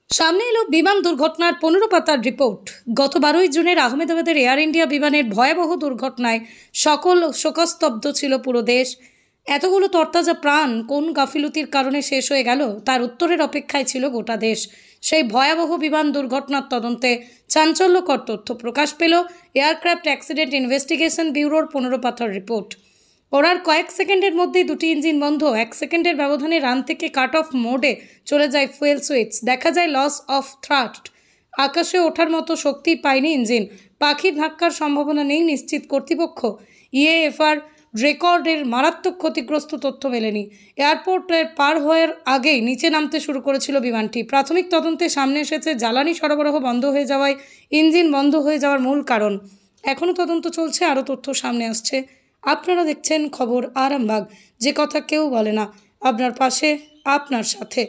সামনে এলো বিমান দুর্ঘটনার 15 পাতার রিপোর্ট। গত 12 জুনের আহমেদাবাদের এয়ার ইন্ডিয়া বিমানের ভয়াবহ দুর্ঘটনায় সকল শোকস্তব্ধ ছিল পুরো দেশ। এতগুলো তরতাজা প্রাণ কোন গাফিলতির কারণে শেষ হয়ে গেল তার উত্তরের অপেক্ষায় ছিল গোটা দেশ। সেই ভয়াবহ বিমান দুর্ঘটনার তদন্তে চাঞ্চল্যকর তথ্য প্রকাশ পেল এয়ারক্রাফট অ্যাক্সিডেন্ট ইনভেস্টিগেশন ব্যুরোর 15 পাতার রিপোর্ট। ওড়ার কয়েক সেকেন্ডের মধ্যেই দুটি ইঞ্জিন বন্ধ, 1 সেকেন্ডের ব্যবধানে রান থেকে কাট অফ মোডে চলে যায় ফুয়েল সুইচ, দেখা যায় লস অফ থ্রাস্ট, আকাশে ওঠার মতো শক্তি পায়নি ইঞ্জিন, পাখির ধাক্কার সম্ভাবনা নেই নিশ্চিত কর্তৃপক্ষ। ইএএফআর রেকর্ডের মারাত্মক ক্ষতিগ্রস্ত তথ্য মেলেনি। এয়ারপোর্টের পার হওয়ার আগেই নিচে নামতে শুরু করেছিল বিমানটি। প্রাথমিক তদন্তে সামনে এসেছে জ্বালানি সরবরাহ বন্ধ হয়ে যাওয়ায় ইঞ্জিন বন্ধ হয়ে যাওয়ার মূল কারণ। এখনও তদন্ত চলছে, আরও তথ্য সামনে আসছে। আপনারা দেখছেন খবর আরামবাগ, যে কথা কেউ বলে না, আপনার পাশে, আপনার সাথে।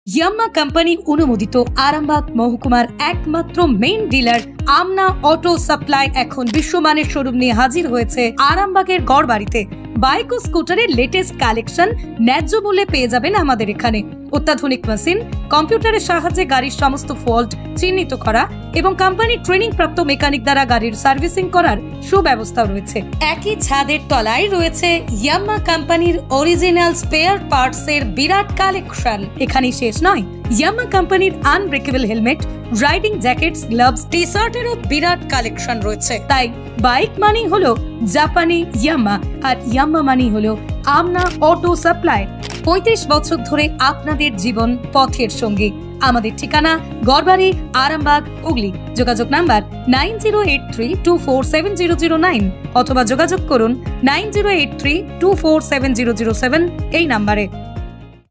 ইয়াম্মা কোম্পানি অনুমোদিত আরামবাগ মহকুমার একমাত্র মেইন ডিলার আমনা অটো সাপ্লাই এখন বিশ্বমানের শোরুম নিয়ে হাজির হয়েছে আরামবাগের গড়বাড়িতে। বাইক ও স্কুটারের লেটেস্ট কালেকশন ন্যায্য মূল্যে পেয়ে যাবেন আমাদের এখানে। অত্যাধুনিক মেশিন, কম্পিউটারের সাহায্যে গাড়ির সমস্ত ফল্ট চিহ্নিত করা এবং কোম্পানির ট্রেনিং প্রাপ্ত মেকানিক দ্বারা গাড়ির সার্ভিসিং করার সুব্যবস্থা রয়েছে। একই ছাদের তলায় রয়েছে ইয়াম্মা কোম্পানির অরিজিনাল স্পেয়ার পার্টস এর বিরাট কালেকশন। এখানেই শেষ নয়, ইয়াম্মা কোম্পানির unbreakable helmet, riding jackets, gloves, T শার্টেরও বিরাট কালেকশন রয়েছে। তাই বাইক মানি হলো জাপানি ইয়াম্মা, আর ইয়াম্মা মানি হলো আমনা অটো সাপ্লাই। 35 বছর ধরে আপনাদের জীবন পথের সঙ্গী। আমাদের ঠিকানা গড়বাড়ি, আরামবাগ, হুগলি। যোগাযোগ নাম্বার 9083247009 অথবা যোগাযোগ করুন 9083247007 এই নাম্বারে।